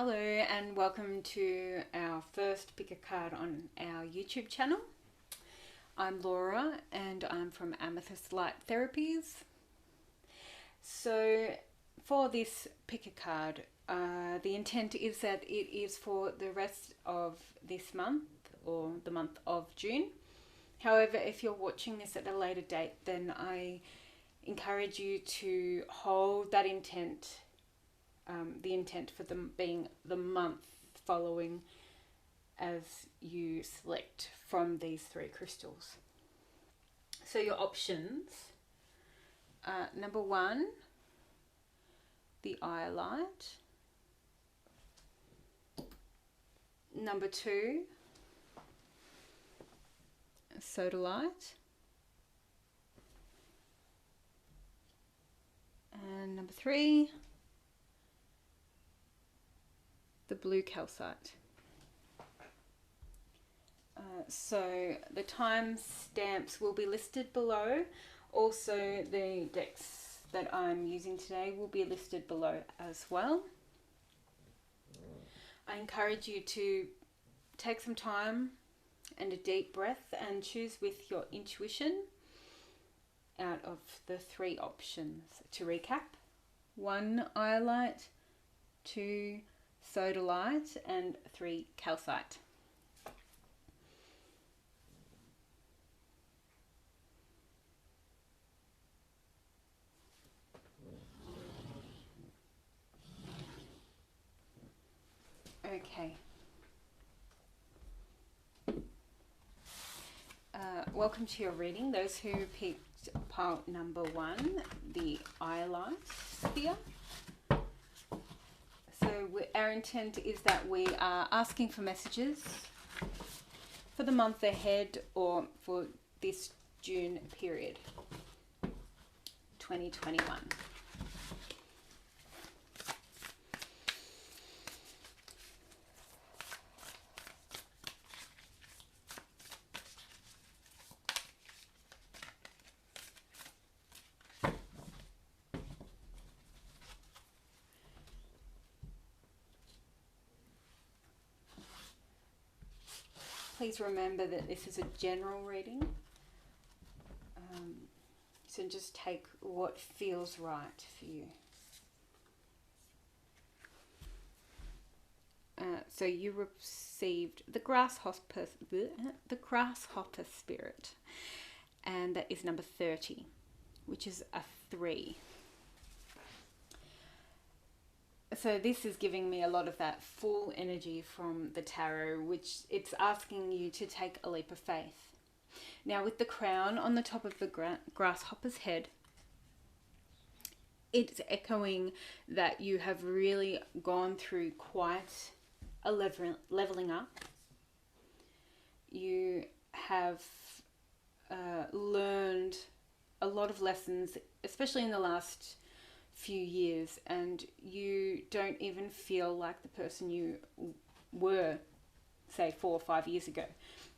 Hello and welcome to our first pick a card on our YouTube channel. I'm Laura and I'm from Amethyst Light Therapies. So for this pick a card, the intent is that it is for the rest of this month or the month of June. However, if you're watching this at a later date, then I encourage you to hold that intent, the intent for them being the month following as you select from these three crystals. So your options, number one, the Iolite. Number two, Sodalite. And number three, the blue Calcite. So the time stamps will be listed below. Also the decks that I'm using today will be listed below as well. I encourage you to take some time and a deep breath and choose with your intuition out of the three options. To recap, 1 Iolite, 2 Sodalite and 3 Calcite. Okay. Welcome to your reading. Those who picked pile number 1, the Iolite sphere. So our intent is that we are asking for messages for the month ahead or for this June period, 2021. Please remember that this is a general reading, so just take what feels right for you. So you received the grasshopper spirit, and that is number 30, which is a 3. So this is giving me a lot of that full energy from the tarot, which it's asking you to take a leap of faith. Now with the crown on the top of the grasshopper's head, it's echoing that you have really gone through quite a leveling up. You have learned a lot of lessons, especially in the last few years, and you don't even feel like the person you were, say, 4 or 5 years ago.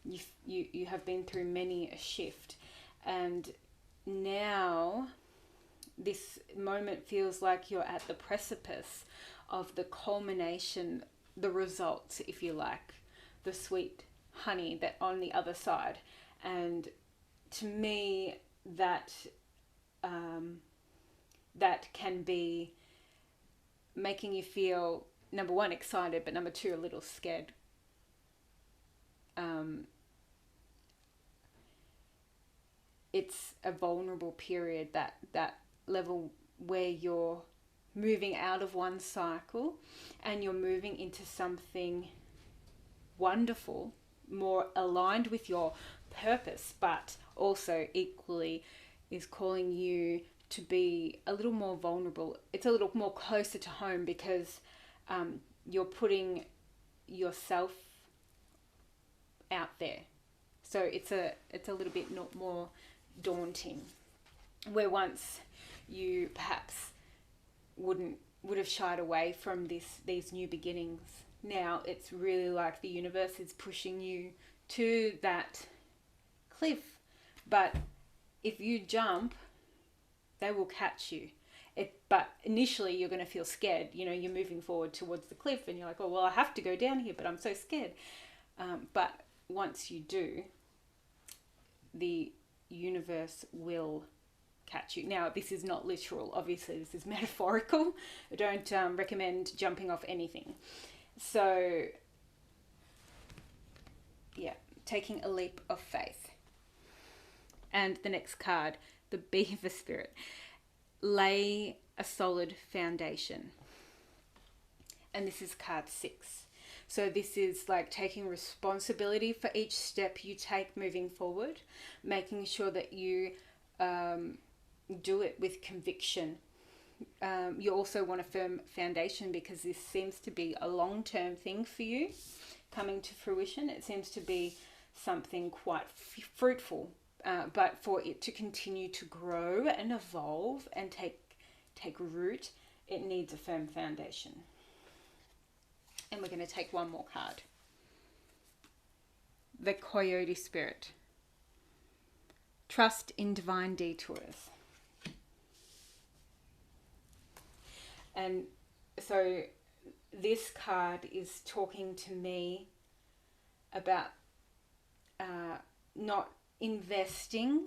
You have been through many a shift, and now this moment feels like you're at the precipice of the culmination, the results, if you like, the sweet honey that on the other side. And to me, that can be making you feel, number one, excited, but number two, a little scared. It's a vulnerable period, that level where you're moving out of one cycle and you're moving into something wonderful, more aligned with your purpose, but also equally is calling you to be a little more vulnerable. It's a little more closer to home because you're putting yourself out there. So it's a little bit more daunting. Where once you perhaps would have shied away from these new beginnings, now it's really like the universe is pushing you to that cliff. But if you jump, they will catch you. But initially you're going to feel scared. You know, you're moving forward towards the cliff and you're like, oh, well, I have to go down here, but I'm so scared. But once you do, the universe will catch you. Now, this is not literal. Obviously, this is metaphorical. I don't recommend jumping off anything. So, yeah, taking a leap of faith. And the next card, the Beaver Spirit. Lay a solid foundation. And this is card 6. So this is like taking responsibility for each step you take moving forward, making sure that you do it with conviction. You also want a firm foundation because this seems to be a long-term thing for you coming to fruition. It seems to be something quite fruitful, but for it to continue to grow and evolve and take root, it needs a firm foundation. And we're going to take one more card. The Coyote Spirit. Trust in divine detours. And so this card is talking to me about not investing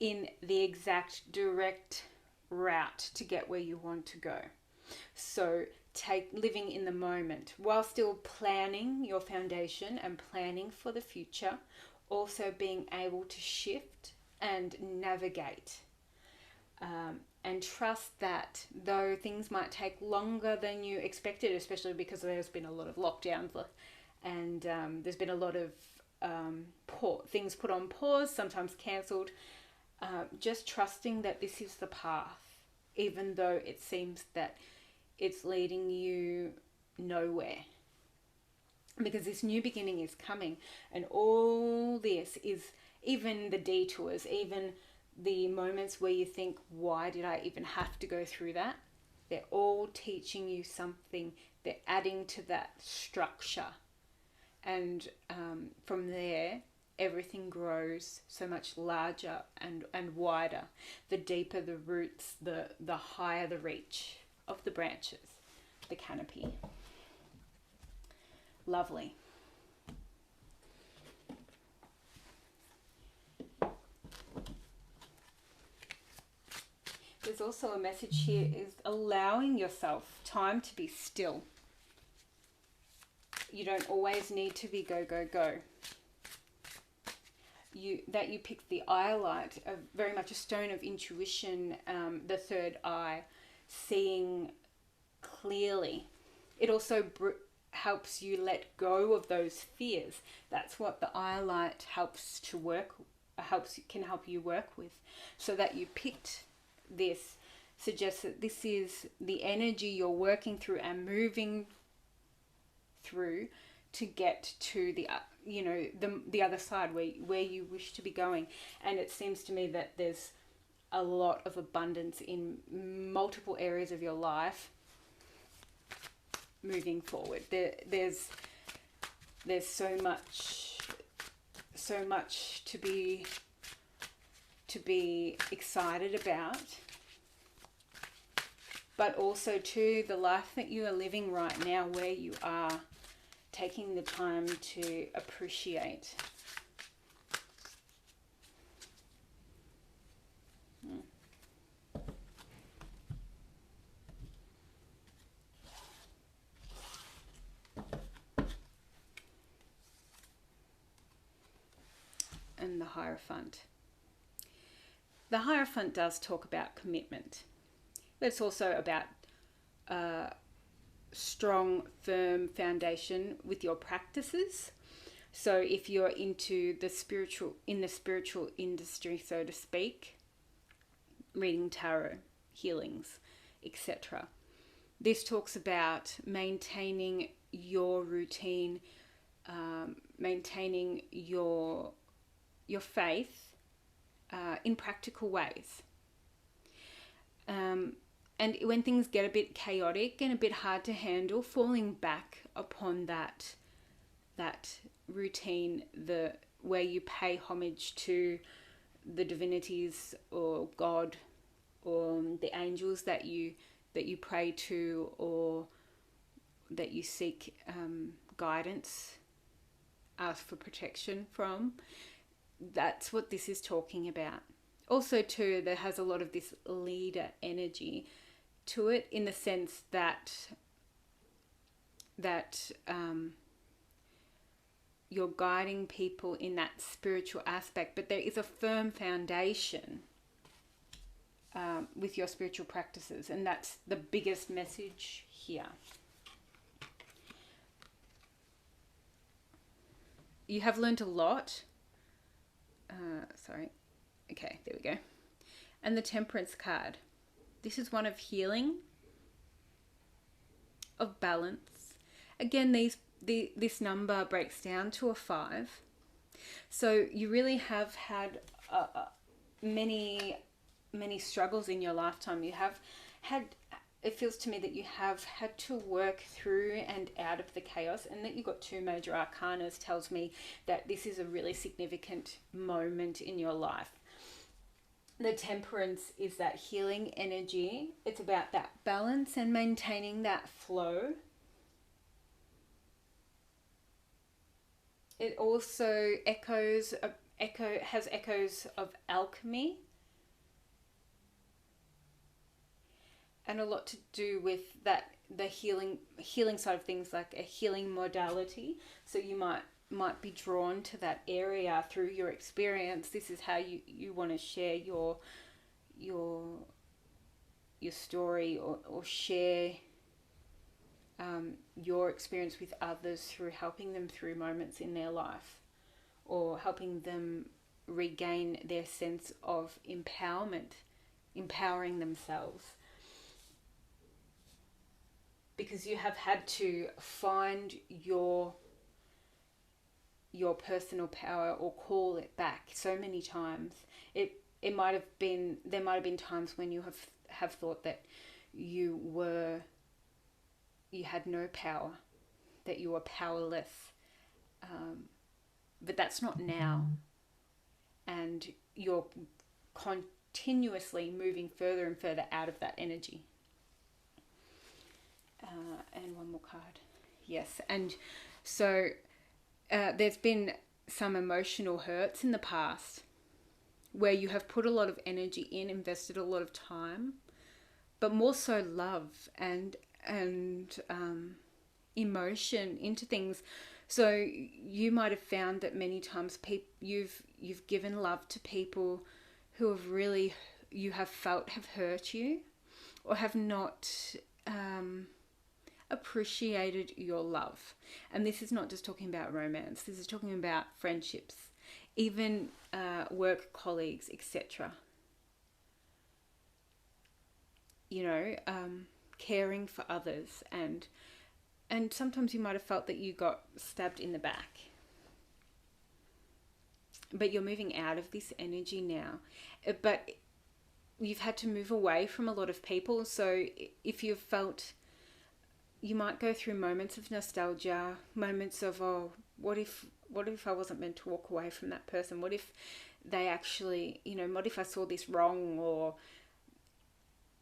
in the exact direct route to get where you want to go. So living in the moment while still planning your foundation and planning for the future, also being able to shift and navigate, and trust that though things might take longer than you expected, especially because there's been a lot of lockdowns and there's been a lot of things put on pause, sometimes cancelled, just trusting that this is the path, even though it seems that it's leading you nowhere. Because this new beginning is coming, and all this is, even the detours, even the moments where you think, why did I even have to go through that? They're all teaching you something. They're adding to that structure. And from there, everything grows so much larger and wider. The deeper the roots, the higher the reach of the branches, the canopy. Lovely. There's also a message here, is allowing yourself time to be still. You don't always need to be go, go, go. You picked the Iolite, very much a stone of intuition, the third eye, seeing clearly. It also helps you let go of those fears. That's what the Iolite can help you work with. So that you picked this suggests that this is the energy you're working through and moving through to get to the other side where you wish to be going. And it seems to me that there's a lot of abundance in multiple areas of your life moving forward. There's so much to be excited about, but also to the life that you are living right now, where you are taking the time to appreciate. And the Hierophant. The Hierophant does talk about commitment. But it's also about strong, firm foundation with your practices. So if you're into in the spiritual industry, so to speak, reading tarot, healings, etc. This talks about maintaining your routine, maintaining your faith in practical ways. And when things get a bit chaotic and a bit hard to handle, falling back upon that routine, where you pay homage to the divinities or God or the angels that you pray to, or that you seek guidance, ask for protection from. That's what this is talking about. Also too, there has a lot of this leader energy to it, in the sense that you're guiding people in that spiritual aspect, but there is a firm foundation with your spiritual practices, and that's the biggest message here. You have learned a lot. Okay, there we go. And the Temperance card. This is one of healing, of balance. Again, this number breaks down to a 5. So you really have had many struggles in your lifetime. You have had, it feels to me that you have had to work through and out of the chaos, and that you've got 2 major arcanas tells me that this is a really significant moment in your life. The Temperance is that healing energy. It's about that balance and maintaining that flow. It also has echoes of alchemy, and a lot to do with that, the healing side of things, like a healing modality. So you might be drawn to that area through your experience. This is how you want to share your story, or share your experience with others, through helping them through moments in their life, or helping them regain their sense of empowerment, empowering themselves. Because you have had to find your personal power, or call it back so many times. There might have been times when you have thought that you had no power, that you were powerless, but that's not now, and you're continuously moving further and further out of that energy. And one more card. Yes, and so there's been some emotional hurts in the past where you have put a lot of energy in, invested a lot of time, but more so love and emotion into things. So you might have found that many times you've given love to people who have really, you have felt have hurt you, or have not appreciated your love. And this is not just talking about romance. This is talking about friendships, even work colleagues, etc. Caring for others, and sometimes you might have felt that you got stabbed in the back. But you're moving out of this energy now. But you've had to move away from a lot of people. So if you've felt, you might go through moments of nostalgia, moments of, oh, what if I wasn't meant to walk away from that person? What if they actually, what if I saw this wrong, or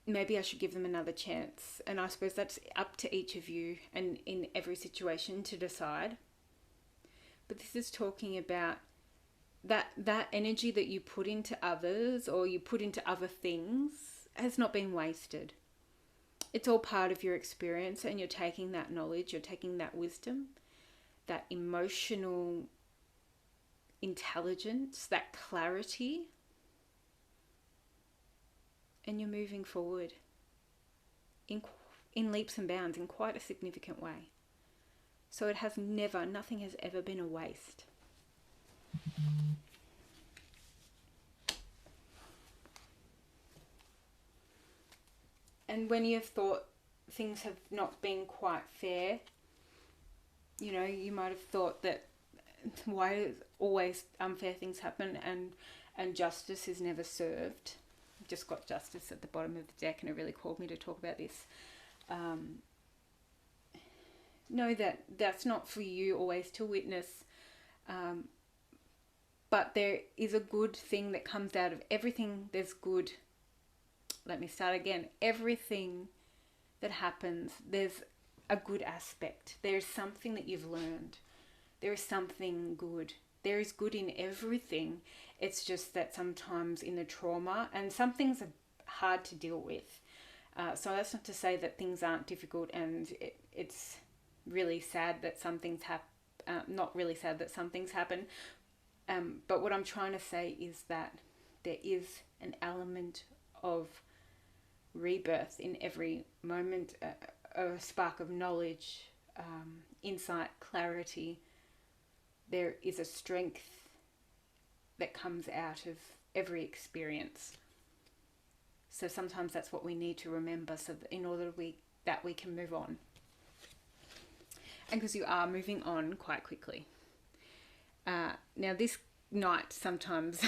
maybe I should give them another chance? And I suppose that's up to each of you, and in every situation, to decide. But this is talking about that energy that you put into others, or you put into other things, has not been wasted. It's all part of your experience, and you're taking that knowledge, you're taking that wisdom, that emotional intelligence, that clarity, and you're moving forward in leaps and bounds, in quite a significant way. So nothing has ever been a waste. And when you've thought things have not been quite fair, you might have thought that, why do always unfair things happen, and justice is never served. Just got justice at the bottom of the deck, and it really called me to talk about this. Know that that's not for you always to witness, but there is a good thing that comes out of everything. There's good let me start again. Everything that happens, there's a good aspect. There's something that you've learned. There is something good. There is good in everything. It's just that sometimes in the trauma, and some things are hard to deal with. So that's not to say that things aren't difficult, and it's really sad that some things not really sad that some things happen. But what I'm trying to say is that there is an element of rebirth in every moment, a spark of knowledge, insight, clarity. There is a strength that comes out of every experience. So sometimes that's what we need to remember, so that in order that we can move on. And because you are moving on quite quickly. Now this night sometimes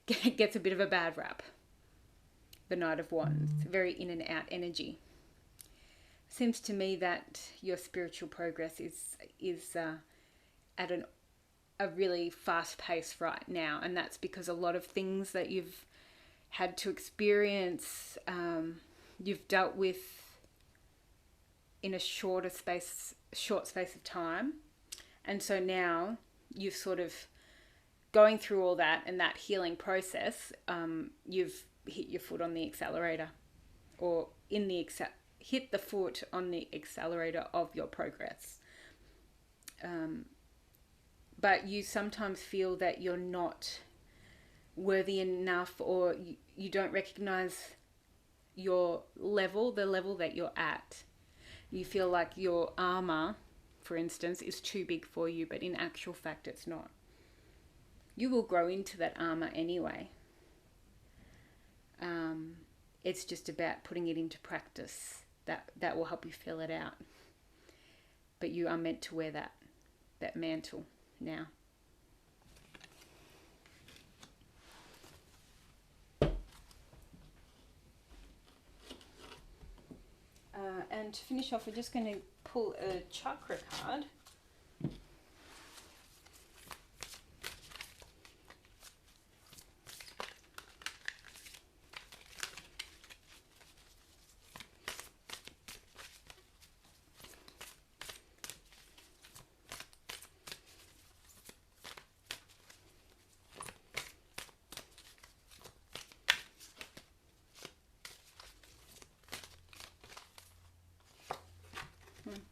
gets a bit of a bad rap. The Knight of Wands, very in and out energy. Seems to me that your spiritual progress is at a really fast pace right now, and that's because a lot of things that you've had to experience, you've dealt with in a short space of time, and so now you've sort of going through all that and that healing process. You've hit your foot on the accelerator, or hit the foot on the accelerator of your progress. But you sometimes feel that you're not worthy enough, or you don't recognize your level, the level that you're at. You feel like your armor, for instance, is too big for you, but in actual fact it's not. You will grow into that armor anyway. It's just about putting it into practice. That will help you fill it out. But you are meant to wear that mantle now. And to finish off, we're just going to pull a chakra card.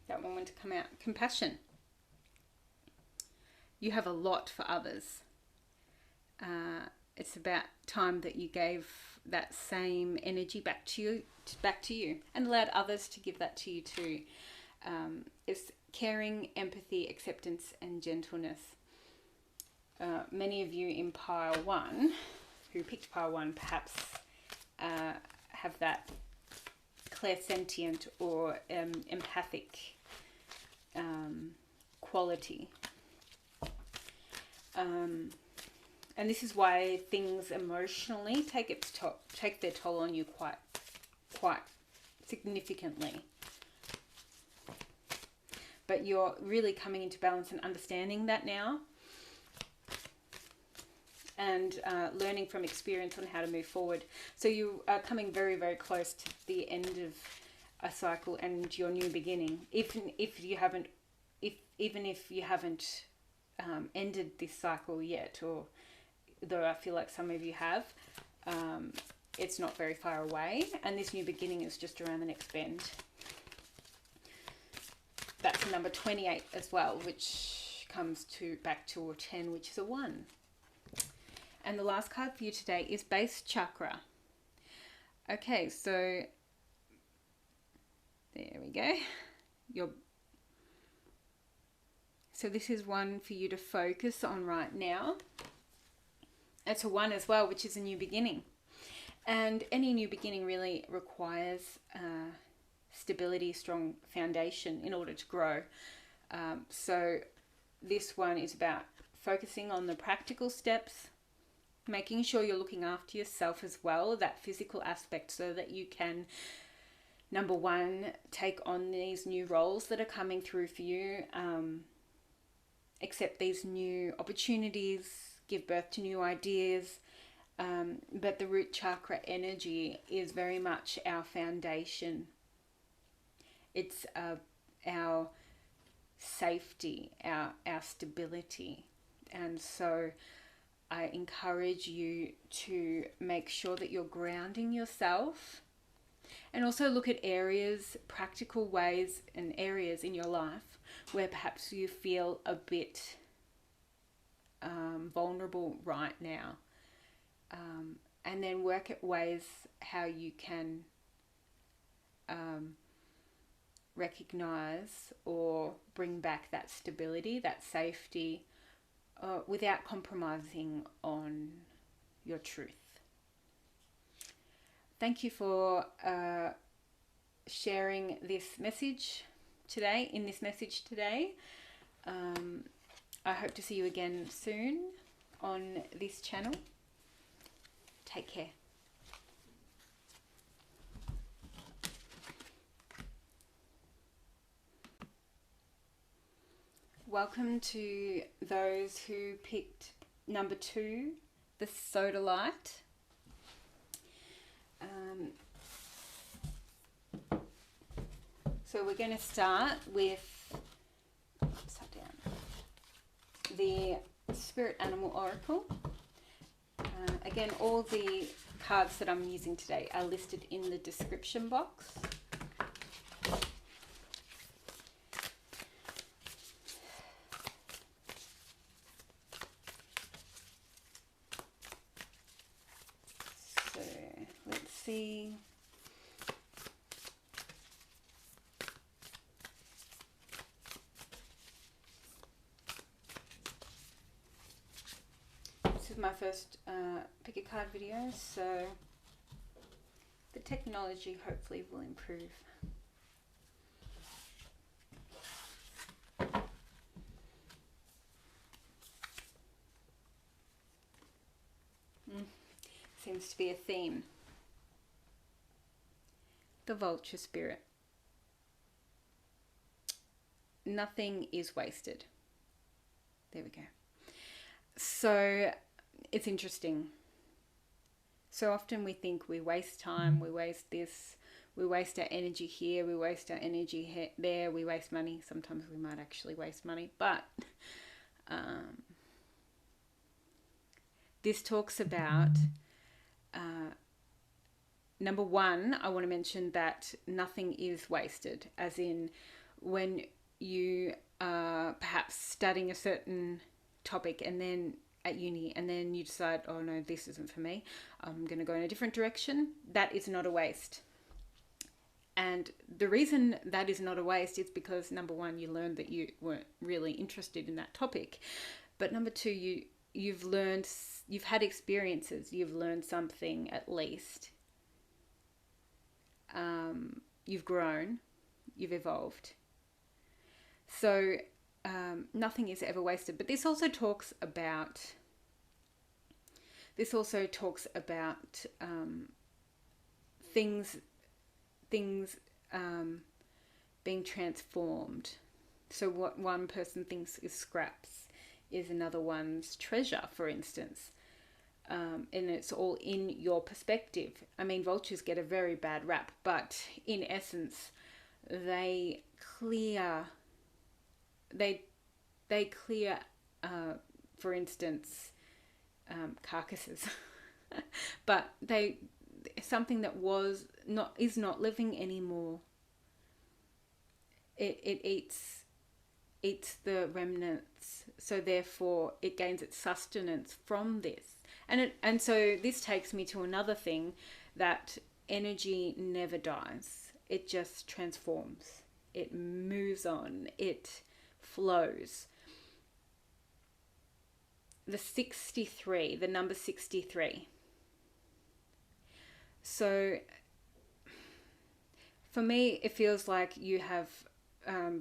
That one went to come out. Compassion. You have a lot for others. It's about time that you gave that same energy back to you, and allowed others to give that to you too. It's caring, empathy, acceptance, and gentleness. Many of you in pile 1, who picked pile 1, perhaps have that clairsentient or empathic quality. And this is why things emotionally take their toll on you quite significantly. But you're really coming into balance and understanding that now, and learning from experience on how to move forward. So you are coming very, very close to the end of a cycle and your new beginning. Even if you haven't ended this cycle yet, or though I feel like some of you have, it's not very far away, and this new beginning is just around the next bend. That's number 28 as well, which comes back to a 10, which is a 1. And the last card for you today is Base Chakra. Okay, so there we go. So this is one for you to focus on right now. It's a 1 as well, which is a new beginning. And any new beginning really requires stability, strong foundation in order to grow. So this one is about focusing on the practical steps, making sure you're looking after yourself as well, that physical aspect, so that you can, number 1, take on these new roles that are coming through for you, accept these new opportunities, give birth to new ideas, But the root chakra energy is very much our foundation. It's our safety, our stability. And so I encourage you to make sure that you're grounding yourself, and also look at areas, practical ways and areas in your life where perhaps you feel a bit vulnerable right now. And then work at ways how you can recognize or bring back that stability, that safety, without compromising on your truth. Thank you for sharing this message today, I hope to see you again soon on this channel. Take care. Welcome to those who picked number 2, the Sodalite. So we're going to start with the Spirit Animal Oracle. Again, all the cards that I'm using today are listed in the description box. So let's see. This is my first pick a card video, so the technology hopefully will improve. Seems to be a theme. The vulture spirit. Nothing is wasted. There we go. So it's interesting. So often we think we waste time, we waste this, we waste our energy here, we waste our energy there, we waste money. Sometimes we might actually waste money, but this talks about, number one, I want to mention that nothing is wasted, as in when you are perhaps studying a certain topic and then at uni, and then you decide, oh no, this isn't for me, I'm going to go in a different direction. That is not a waste. And the reason that is not a waste is because, number one, you learned that you weren't really interested in that topic. But number two, you've learned, you've had experiences, you've learned something at least. You've grown, you've evolved. So nothing is ever wasted. But this also talks about things being transformed. So what one person thinks is scraps is another one's treasure, for instance. And it's all in your perspective. I mean, vultures get a very bad rap, but in essence, they clear, for instance, carcasses, but something that is not living anymore. It eats the remnants, so therefore it gains its sustenance from this. And so this takes me to another thing, that energy never dies. It just transforms. It moves on. It flows. The number 63. So for me, it feels like you have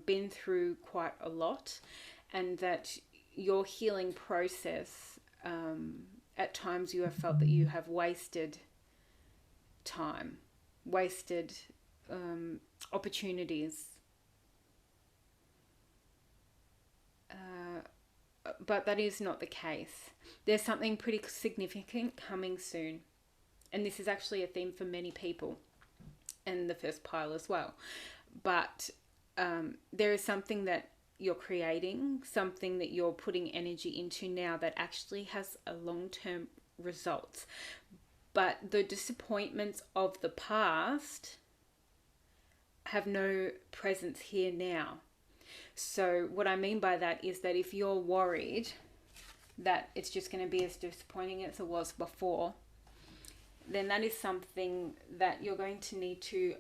been through quite a lot, and that your healing process, at times you have felt that you have wasted time, wasted opportunities, but that is not the case. There's something pretty significant coming soon. And this is actually a theme for many people, and the first pile as well. But there is something that you're creating, something that you're putting energy into now that actually has a long-term results. But the disappointments of the past have no presence here now. So what I mean by that is that if you're worried that it's just going to be as disappointing as it was before, then that is something that you're going to need to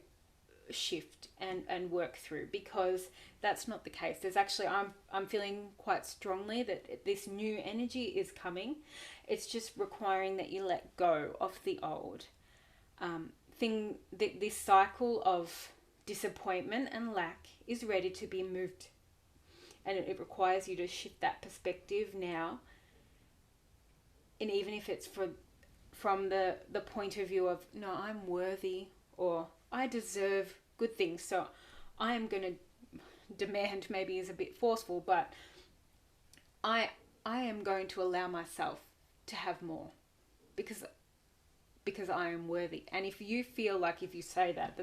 shift and work through, because that's not the case. There's actually, I'm feeling quite strongly that this new energy is coming. It's just requiring that you let go of the old thing. This cycle of disappointment and lack is ready to be moved, and it requires you to shift that perspective now. And even if it's from the point of view of, no, I'm worthy, or I deserve good things, so I am going to demand, maybe is a bit forceful, but I am going to allow myself to have more because I am worthy. And if you feel like, if you say that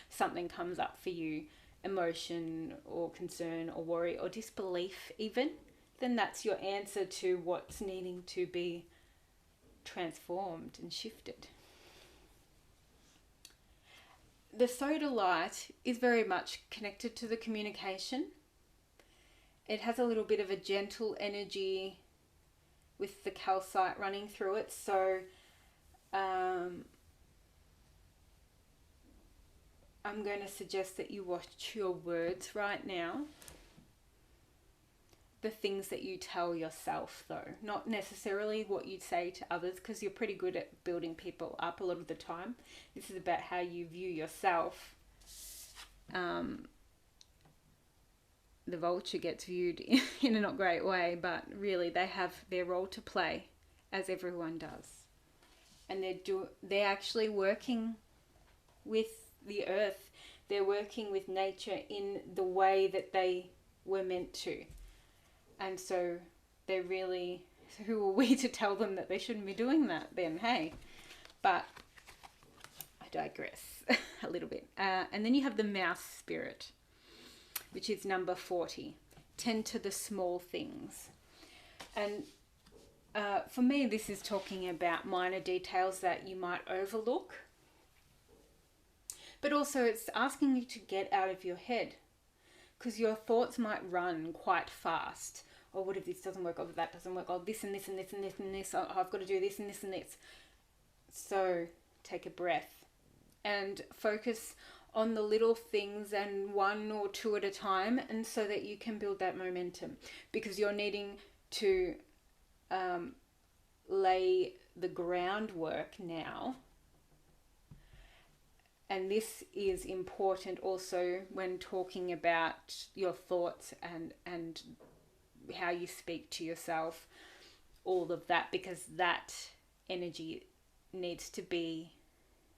something comes up for you, emotion or concern or worry or disbelief even, then that's your answer to what's needing to be transformed and shifted. The Sodalite is very much connected to the communication. It has a little bit of a gentle energy with the calcite running through it. So I'm going to suggest that you watch your words right now. The things that you tell yourself, though, not necessarily what you say to others, because you're pretty good at building people up a lot of the time. This is about how you view yourself. The vulture gets viewed in a not great way, but really they have their role to play, as everyone does. And they're actually working with the earth. They're working with nature in the way that they were meant to. And so they're really, who are we to tell them that they shouldn't be doing that then, hey? But I digress a little bit. And then you have the mouse spirit, which is number 40. Tend to the small things. And for me, this is talking about minor details that you might overlook. But also it's asking you to get out of your head, because your thoughts might run quite fast. Oh, what if this doesn't work? Oh, that doesn't work. Oh, this and this and this and this and this. Oh, I've got to do this and this and this. So take a breath and focus on the little things, and one or two at a time, and so that you can build that momentum, because you're needing to lay the groundwork now. And this is important also when talking about your thoughts and how you speak to yourself, all of that, because that energy needs to be,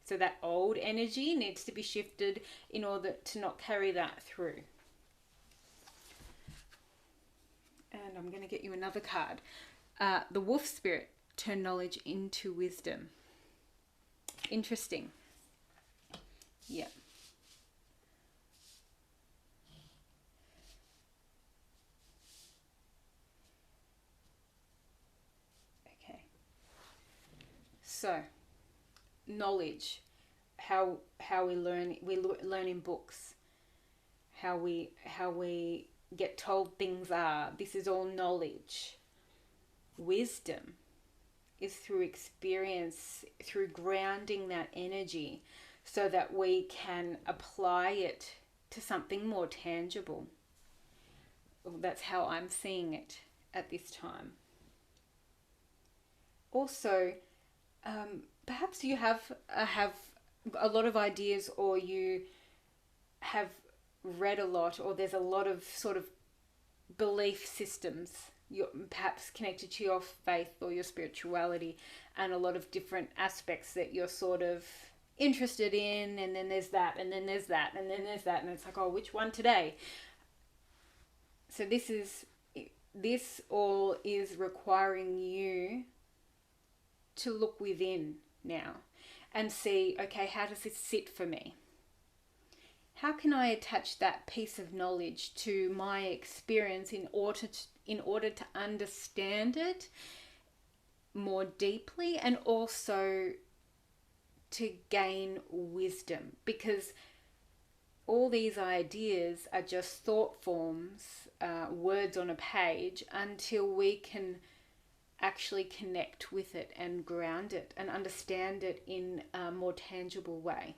so that old energy needs to be shifted in order to not carry that through. And I'm going to get you another card. The wolf spirit, turn knowledge into wisdom. Interesting. Yeah. Okay. So, knowledge, how we learn in books, how we get told things are. This is all knowledge. Wisdom is through experience, through grounding that energy, so that we can apply it to something more tangible. That's how I'm seeing it at this time. Also, perhaps you have a lot of ideas, or you have read a lot, or there's a lot of sort of belief systems, you're perhaps connected to your faith or your spirituality, and a lot of different aspects that you're sort of interested in, and then there's that, and then there's that, and then there's that, and it's like, oh, which one today? So this is this all is requiring you to look within now and see, okay, how does this sit for me? How can I attach that piece of knowledge to my experience in order to understand it more deeply, and also to gain wisdom? Because all these ideas are just thought forms, words on a page, until we can actually connect with it and ground it and understand it in a more tangible way.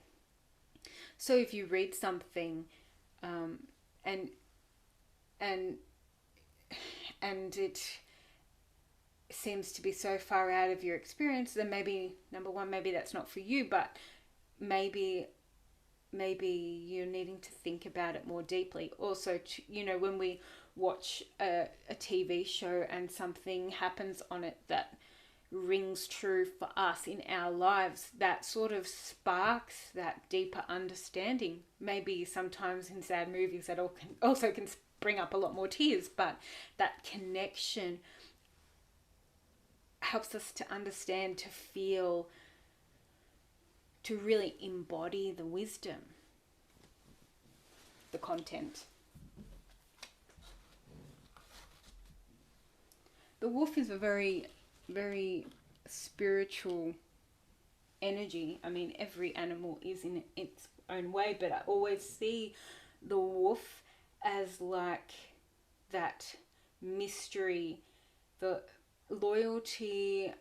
So if you read something and it seems to be so far out of your experience, then maybe, number one, maybe that's not for you, but maybe you're needing to think about it more deeply. Also, when we watch a TV show and something happens on it that rings true for us in our lives, that sort of sparks that deeper understanding. Maybe sometimes in sad movies that also can bring up a lot more tears, but that connection helps us to understand, to feel, to really embody the wisdom, the content. The wolf is a very, very spiritual energy. I mean, every animal is in its own way, but I always see the wolf as like that mystery, the loyalty,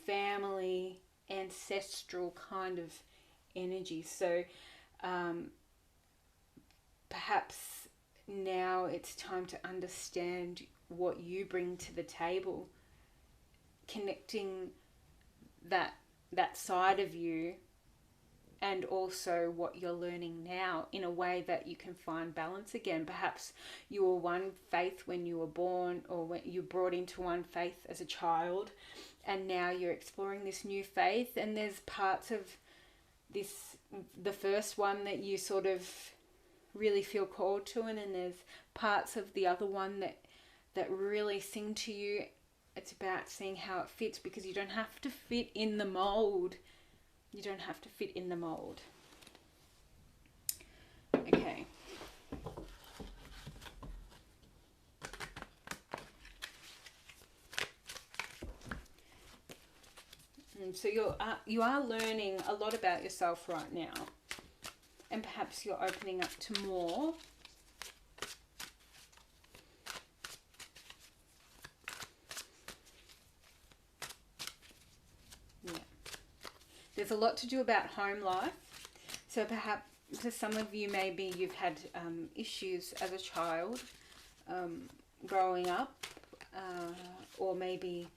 family, ancestral kind of energy. So perhaps now it's time to understand what you bring to the table, connecting that side of you, and also what you're learning now, in a way that you can find balance again. Perhaps you were one faith when you were born, or when you brought into one faith as a child, and now you're exploring this new faith, and there's parts of the first one that you sort of really feel called to, and then there's parts of the other one that really sing to you. It's about seeing how it fits, because you don't have to fit in the mold. You don't have to fit in the mold. Okay. And so you are learning a lot about yourself right now, and perhaps you're opening up to more. There's a lot to do about home life. So perhaps for some of you, maybe you've had issues as a child growing up, or maybe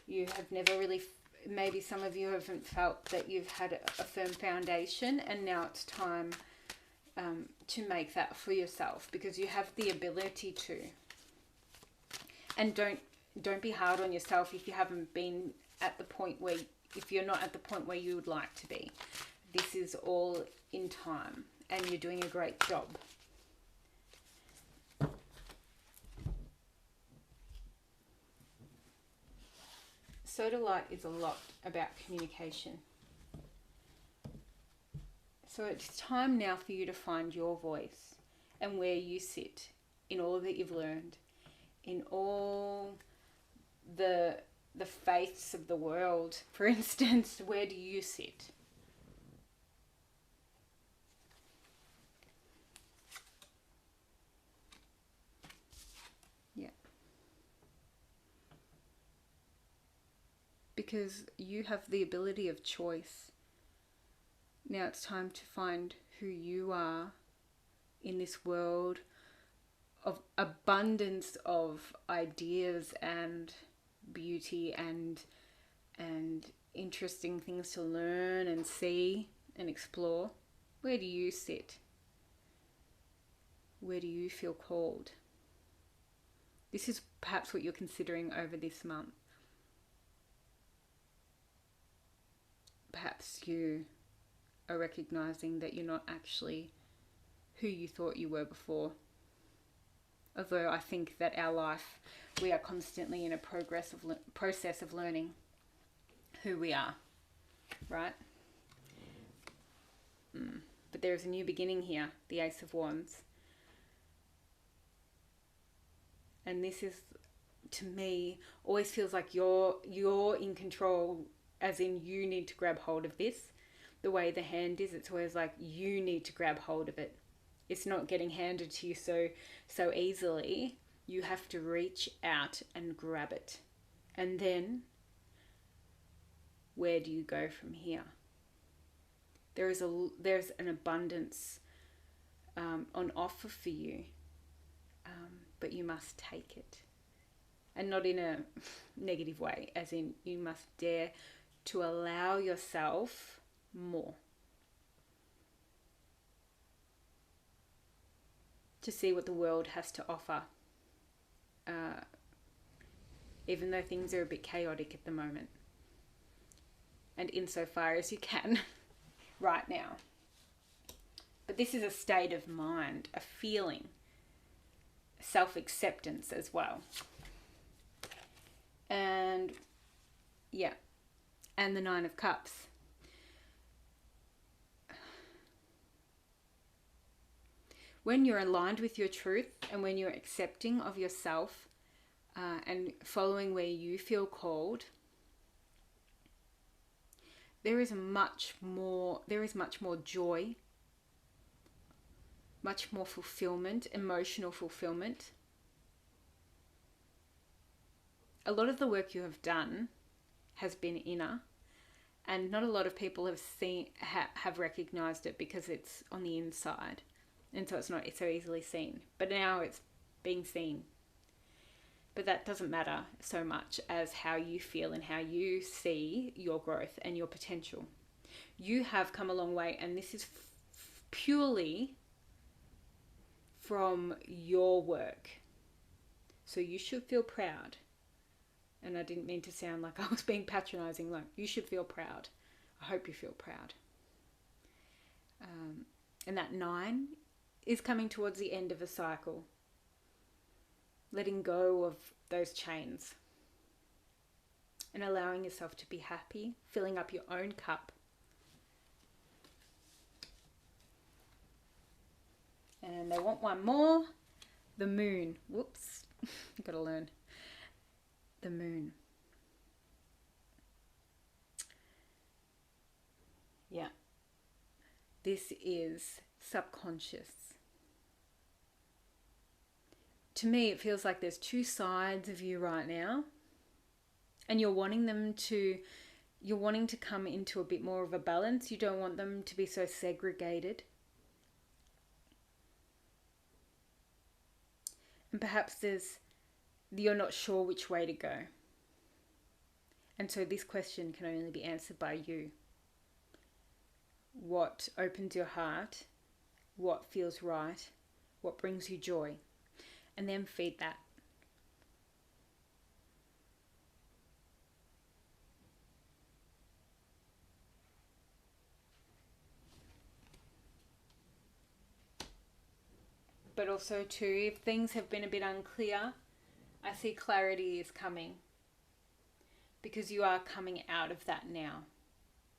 you have never really, maybe some of you haven't felt that you've had a firm foundation, and now it's time to make that for yourself, because you have the ability to. And don't be hard on yourself if you haven't been at the point where, if you're not at the point where you would like to be. This is all in time, and you're doing a great job. Sodalite is a lot about communication. So it's time now for you to find your voice and where you sit in all that you've learned, in all the faiths of the world. For instance, where do you sit? Yeah. Because you have the ability of choice. Now it's time to find who you are in this world of abundance of ideas and beauty and interesting things to learn and see and explore. Where do you sit? Where do you feel called? This is perhaps what you're considering over this month. Perhaps you are recognizing that you're not actually who you thought you were before. Although I think that our life, we are constantly in a process of learning who we are, right? But there is a new beginning here, the Ace of Wands. And this is, to me, always feels like you're in control, as in you need to grab hold of this. The way the hand is, it's always like you need to grab hold of it. It's not getting handed to you so easily. You have to reach out and grab it. And then, where do you go from here? There's an abundance on offer for you, but you must take it. And not in a negative way, as in you must dare to allow yourself more. To see what the world has to offer. Even though things are a bit chaotic at the moment. And insofar as you can right now. But this is a state of mind, a feeling, self-acceptance as well. And yeah, and the Nine of Cups. When you're aligned with your truth and when you're accepting of yourself and following where you feel called, there is much more joy, much more fulfillment, emotional fulfillment. A lot of the work you have done has been inner, and not a lot of people have recognized it because it's on the inside. And so it's not so easily seen. But now it's being seen. But that doesn't matter so much as how you feel and how you see your growth and your potential. You have come a long way, and this is purely from your work. So you should feel proud. And I didn't mean to sound like I was being patronizing. Like, you should feel proud. I hope you feel proud. And that 9 is coming towards the end of a cycle. Letting go of those chains. And allowing yourself to be happy. Filling up your own cup. And they want one more. The Moon. Whoops. Gotta learn. The Moon. Yeah. This is subconscious. To me, it feels like there's 2 sides of you right now. And you're wanting to come into a bit more of a balance. You don't want them to be so segregated. And perhaps you're not sure which way to go. And so this question can only be answered by you. What opens your heart? What feels right? What brings you joy? And then feed that. But also too, if things have been a bit unclear, I see clarity is coming. Because you are coming out of that now.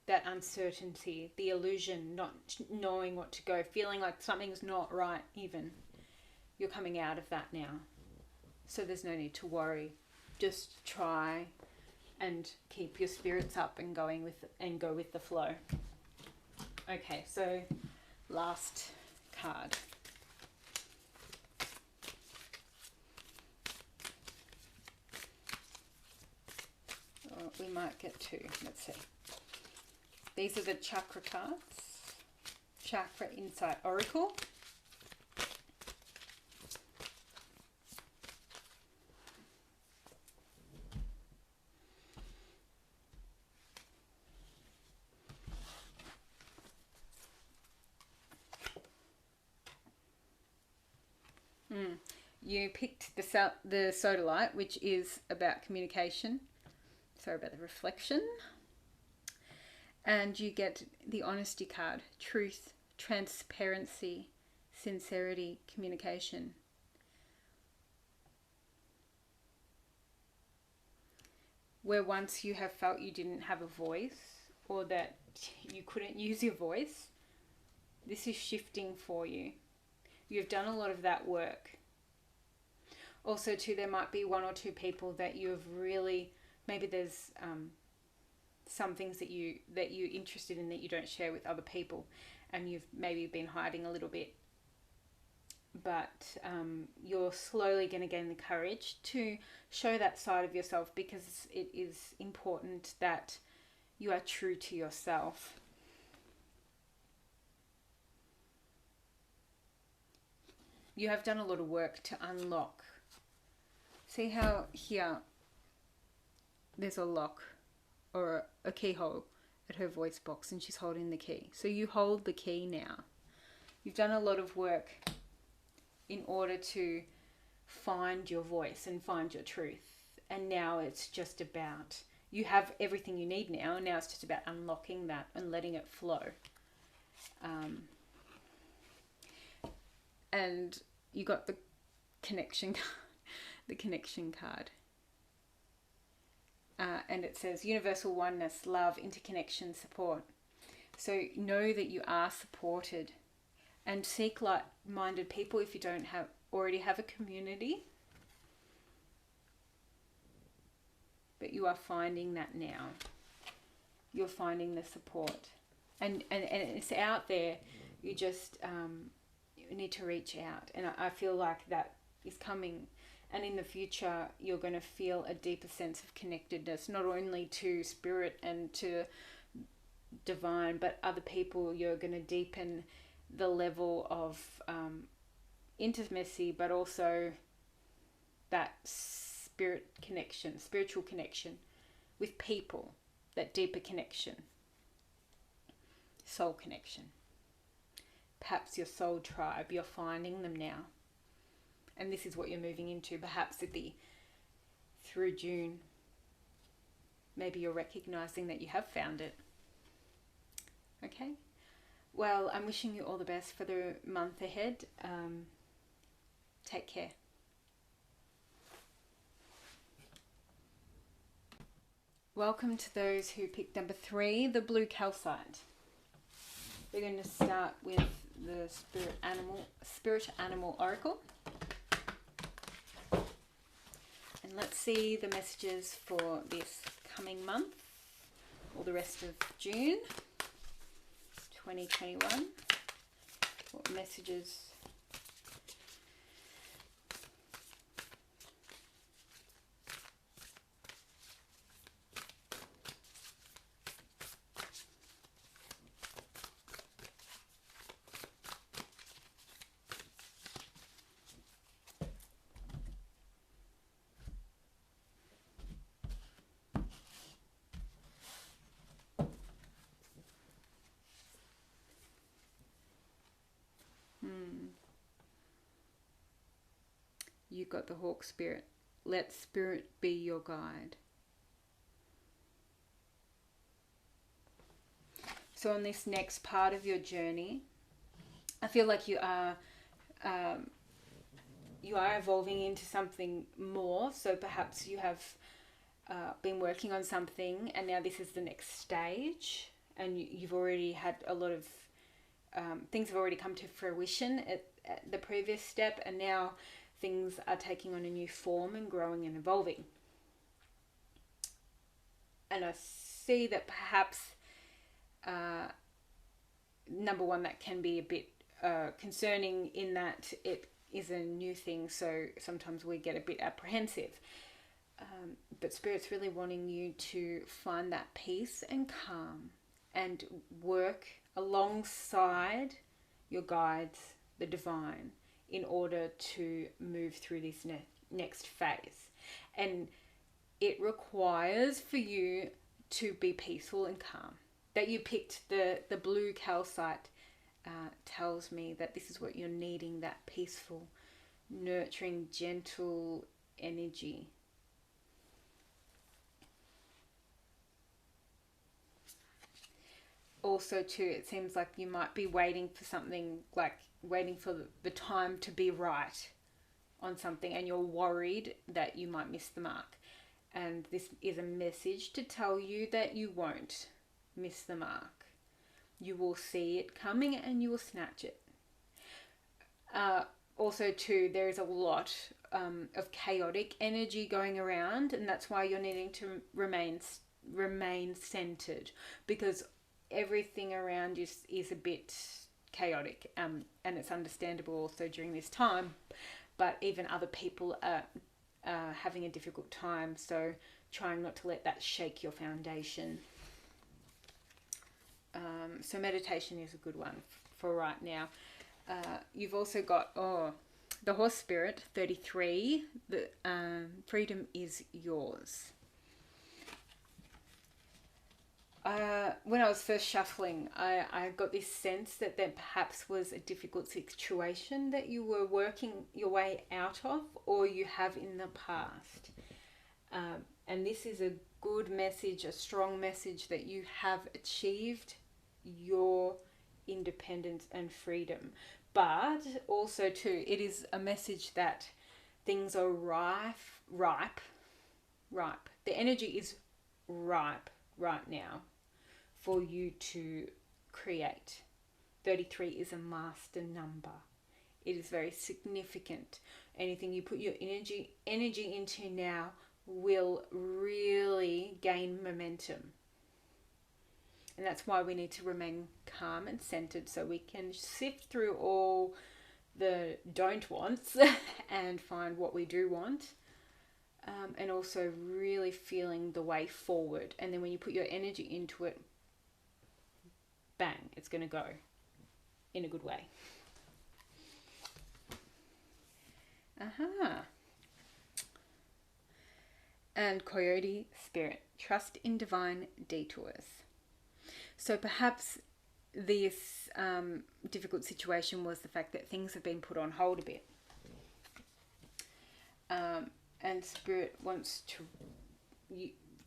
That uncertainty, the illusion, not knowing what to go, feeling like something's not right even. You're coming out of that now. So there's no need to worry. Just try and keep your spirits up and go with the flow. Okay, so last card. Oh, we might get 2. Let's see. These are the Chakra cards. Chakra Insight Oracle. You picked the Sodalite, which is about communication. Sorry about the reflection. And you get the Honesty card. Truth, transparency, sincerity, communication. where once you have felt you didn't have a voice or that you couldn't use your voice, this is shifting for you. You've done a lot of that work. Also too, there might be one or two people that you have really, maybe there's some things that you're interested in that you don't share with other people, and you've maybe been hiding a little bit. But you're slowly going to gain the courage to show that side of yourself, because it is important that you are true to yourself. You have done a lot of work to unlock. See how here there's a lock or a keyhole at her voice box, and she's holding the key. So you hold the key now. You've done a lot of work in order to find your voice and find your truth. And now it's just about, you have everything you need now, and now it's just about unlocking that and letting it flow. And you got the connection card, the connection card. And it says universal oneness, love, interconnection, support. So know that you are supported, and seek like-minded people if you don't already have a community. But you are finding that now. You're finding the support, and it's out there. You just you need to reach out, and I feel like that is coming. And in the future, you're going to feel a deeper sense of connectedness, not only to spirit and to divine, but other people. You're going to deepen the level of intimacy, but also that spiritual connection with people, that deeper connection, soul connection. Perhaps your soul tribe, you're finding them now. And this is what you're moving into. Perhaps through June, maybe you're recognizing that you have found it. Okay? Well, I'm wishing you all the best for the month ahead. Take care. Welcome to those who picked number 3, the blue calcite. We're going to start with the spirit animal oracle. And let's see the messages for this coming month, or the rest of June 2021. What messages? You got the hawk spirit. Let spirit be your guide. So on this next part of your journey, I feel like you are evolving into something more. So perhaps you have been working on something, and now this is the next stage, and you've already had a lot of things have already come to fruition at the previous step, and now things are taking on a new form and growing and evolving. And I see that perhaps number one, that can be a bit concerning in that it is a new thing, so sometimes we get a bit apprehensive. But Spirit's really wanting you to find that peace and calm and work alongside your guides, the divine, in order to move through this next phase. And it requires for you to be peaceful and calm. That you picked the blue calcite tells me that this is what you're needing, that peaceful, nurturing, gentle energy. Also too, it seems like you might be waiting for something, like waiting for the time to be right on something, and you're worried that you might miss the mark. And this is a message to tell you that you won't miss the mark. You will see it coming and you will snatch it. Also too, there is a lot of chaotic energy going around, and that's why you're needing to remain centered, because everything around you is a bit chaotic, and it's understandable also during this time, but even other people are having a difficult time, so trying not to let that shake your foundation. So meditation is a good one for right now. You've also got the horse spirit 33. The freedom is yours. When I was first shuffling, I got this sense that there perhaps was a difficult situation that you were working your way out of, or you have in the past. And this is a good message, a strong message that you have achieved your independence and freedom. But also too, it is a message that things are ripe. The energy is ripe right now for you to create. 33 is a master number. It is very significant. Anything you put your energy into now will really gain momentum. And that's why we need to remain calm and centered, so we can sift through all the don't wants and find what we do want. And also really feeling the way forward. And then when you put your energy into it, bang, it's going to go in a good way. And Coyote Spirit, trust in divine detours. So perhaps this difficult situation was the fact that things have been put on hold a bit. And Spirit wants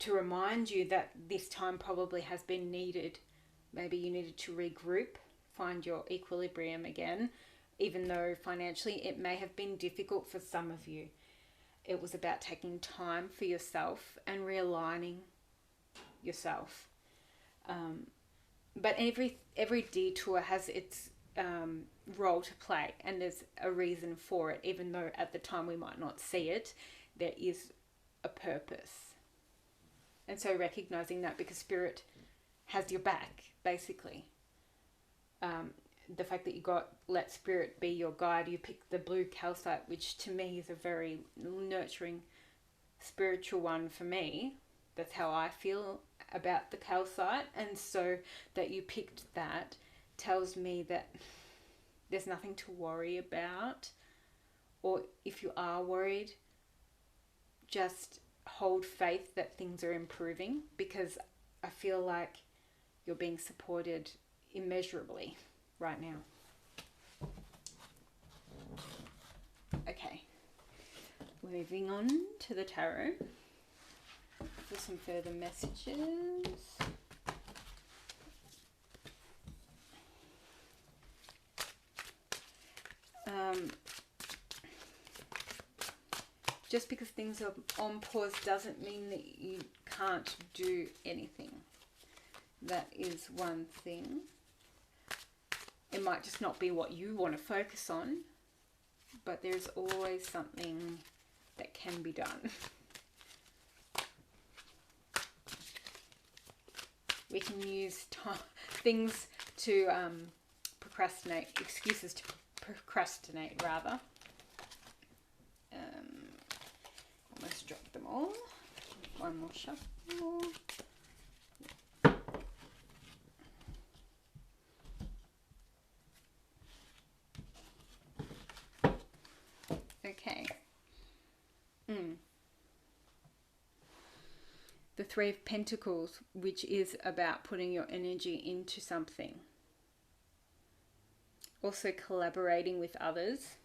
to remind you that this time probably has been needed. Maybe you needed to regroup, find your equilibrium again, even though financially it may have been difficult for some of you. It was about taking time for yourself and realigning yourself. But every detour has its role to play, and there's a reason for it. Even though at the time we might not see it, there is a purpose. And so recognizing that, because Spirit has your back, basically. The fact that you got let Spirit be your guide, you picked the blue Calcite, which to me is a very nurturing spiritual one for me. That's how I feel about the Calcite, and so that you picked that tells me that there's nothing to worry about, or if you are worried, just hold faith that things are improving, because I feel like you're being supported immeasurably right now. Okay, moving on to the tarot for some further messages. Just because things are on pause doesn't mean that you can't do anything. That is one thing. It might just not be what you want to focus on, but there's always something that can be done. We can use things to procrastinate, excuses to procrastinate rather. Almost dropped them all. One more shuffle. Okay. The Three of Pentacles, which is about putting your energy into something. Also collaborating with others.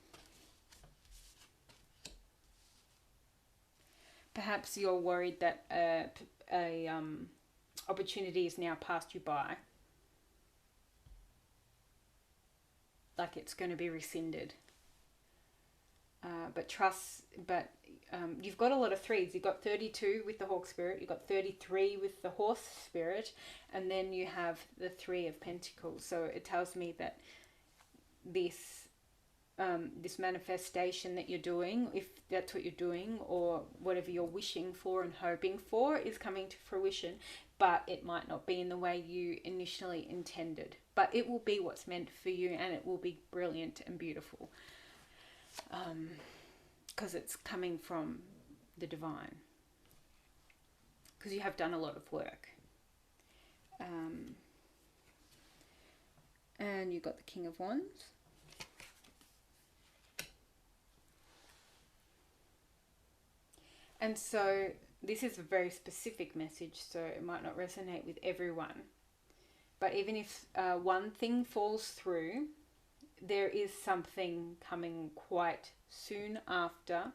Perhaps you're worried that a opportunity is now passed you by. Like it's going to be rescinded. but trust, but you've got a lot of threes. You've got 32 with the hawk spirit, you've got 33 with the horse spirit, and then you have the 3 of pentacles. So it tells me that this this manifestation that you're doing, if that's what you're doing, or whatever you're wishing for and hoping for, is coming to fruition, but it might not be in the way you initially intended. But it will be what's meant for you, and it will be brilliant and beautiful. Because it's coming from the divine. Because you have done a lot of work. And you've got the King of Wands. And so this is a very specific message, so it might not resonate with everyone. But even if one thing falls through, there is something coming quite soon after,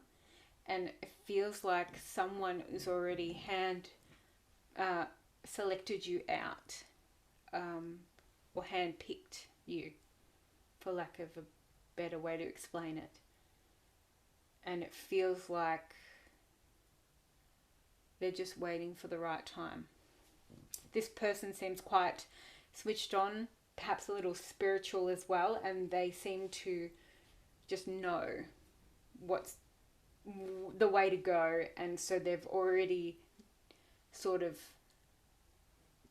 and it feels like someone has already selected you out, or hand-picked you, for lack of a better way to explain it. And it feels like they're just waiting for the right time. This person seems quite switched on, perhaps a little spiritual as well, and they seem to just know what's the way to go, and so they've already sort of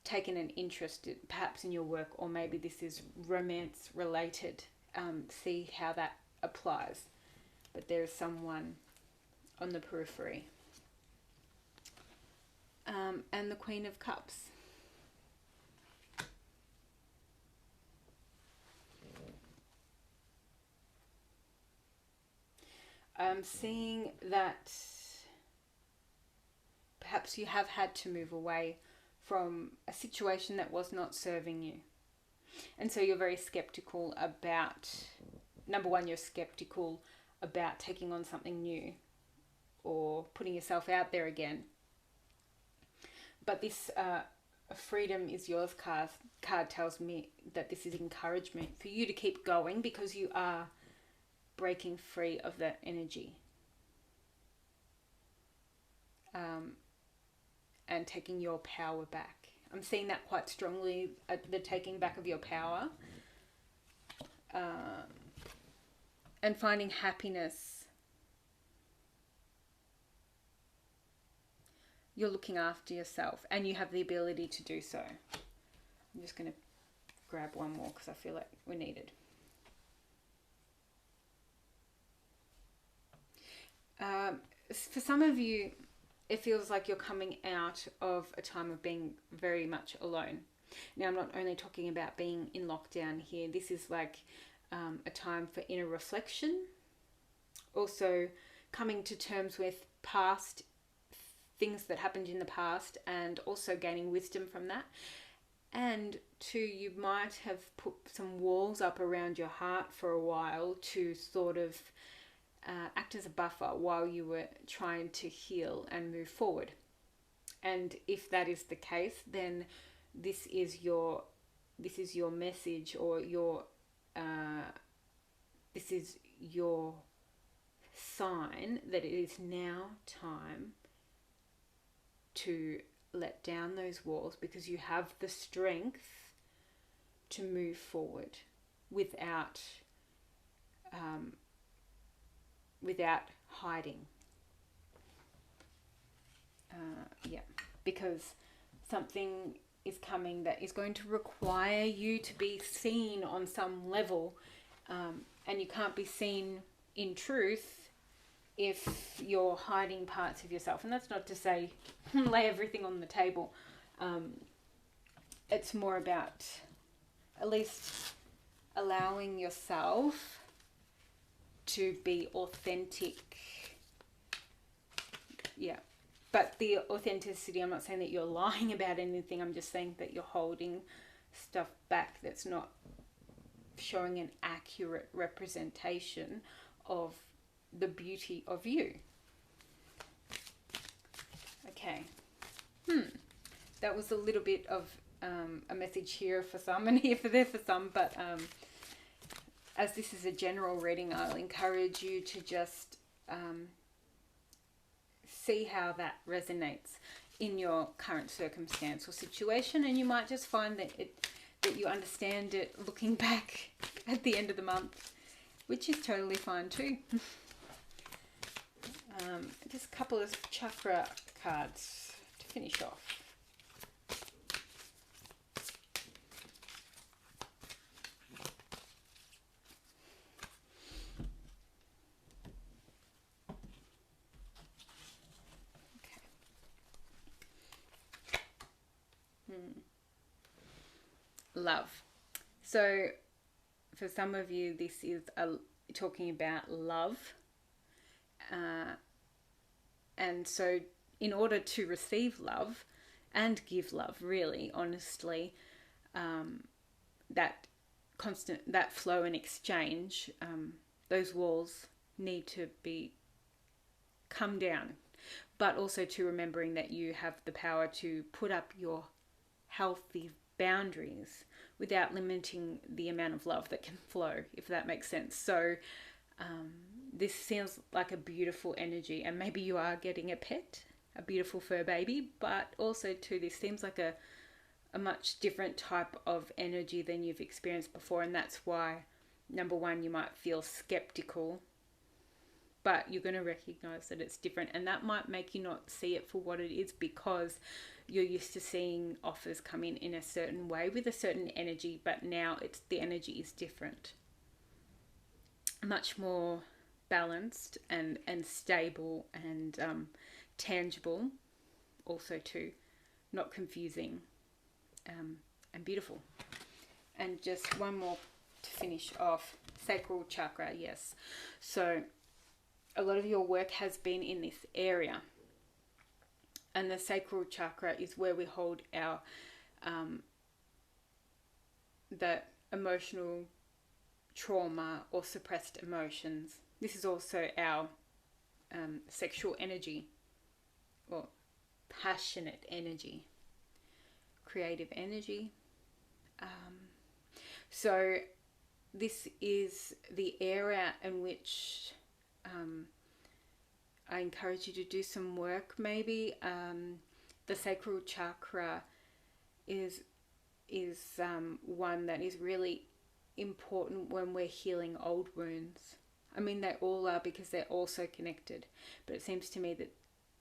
taken an interest perhaps in your work, or maybe this is romance related. See how that applies. But there's someone on the periphery. And the Queen of Cups. I'm seeing that perhaps you have had to move away from a situation that was not serving you. And so you're very skeptical about, number one, you're skeptical about taking on something new or putting yourself out there again. But this freedom is yours card tells me that this is encouragement for you to keep going, because you are breaking free of that energy. And taking your power back. I'm seeing that quite strongly, the taking back of your power. And finding happiness. You're looking after yourself, and you have the ability to do so. I'm just going to grab one more because I feel like we need it. For some of you, it feels like you're coming out of a time of being very much alone. Now, I'm not only talking about being in lockdown here. This is like a time for inner reflection. Also, coming to terms with past things that happened in the past, and also gaining wisdom from that. And two, you might have put some walls up around your heart for a while to sort of act as a buffer while you were trying to heal and move forward. And if that is the case, then this is your message, or this is your sign that it is now time to let down those walls, because you have the strength to move forward without hiding. Because something is coming that is going to require you to be seen on some level, and you can't be seen in truth if you're hiding parts of yourself. And that's not to say lay everything on the table. It's more about at least allowing yourself to be authentic. Yeah. But the authenticity, I'm not saying that you're lying about anything. I'm just saying that you're holding stuff back that's not showing an accurate representation of the beauty of you. Okay. That was a little bit of a message here for some, and here for there for some, but as this is a general reading, I'll encourage you to just see how that resonates in your current circumstance or situation, and you might just find that you understand it looking back at the end of the month, which is totally fine too. Just a couple of chakra cards to finish off. Love. So for some of you, this is talking about love. And so in order to receive love and give love, really, honestly, that flow and exchange, those walls need to come down. But also to remembering that you have the power to put up your healthy boundaries without limiting the amount of love that can flow, if that makes sense. So this sounds like a beautiful energy, and maybe you are getting a pet, a beautiful fur baby, but also too, this seems like a much different type of energy than you've experienced before, and that's why, number one, you might feel skeptical, but you're going to recognize that it's different, and that might make you not see it for what it is, because you're used to seeing offers come in a certain way with a certain energy, but now the energy is different, much more balanced and stable and tangible, also too, not confusing, and beautiful. And just one more to finish off, sacral chakra. Yes, so a lot of your work has been in this area. And the sacral chakra is where we hold our the emotional trauma or suppressed emotions. This is also our sexual energy, or passionate energy, creative energy. So this is the area in which I encourage you to do some work. Maybe the sacral chakra is one that is really important when we're healing old wounds. I mean, they all are, because they're also connected. But it seems to me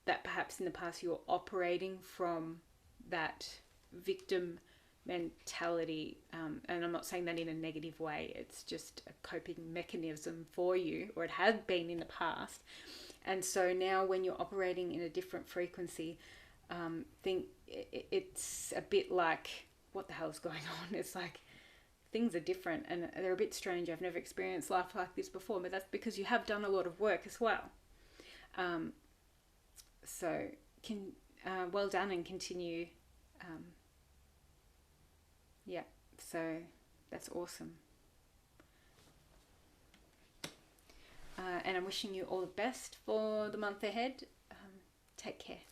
that perhaps in the past you were operating from that victim mentality, and I'm not saying that in a negative way. It's just a coping mechanism for you, or it had been in the past. And so now when you're operating in a different frequency, it's a bit like, what the hell's going on? It's like things are different and they're a bit strange. I've never experienced life like this before, but that's because you have done a lot of work as well. So well done, and continue. Yeah, so that's awesome. And I'm wishing you all the best for the month ahead. Take care.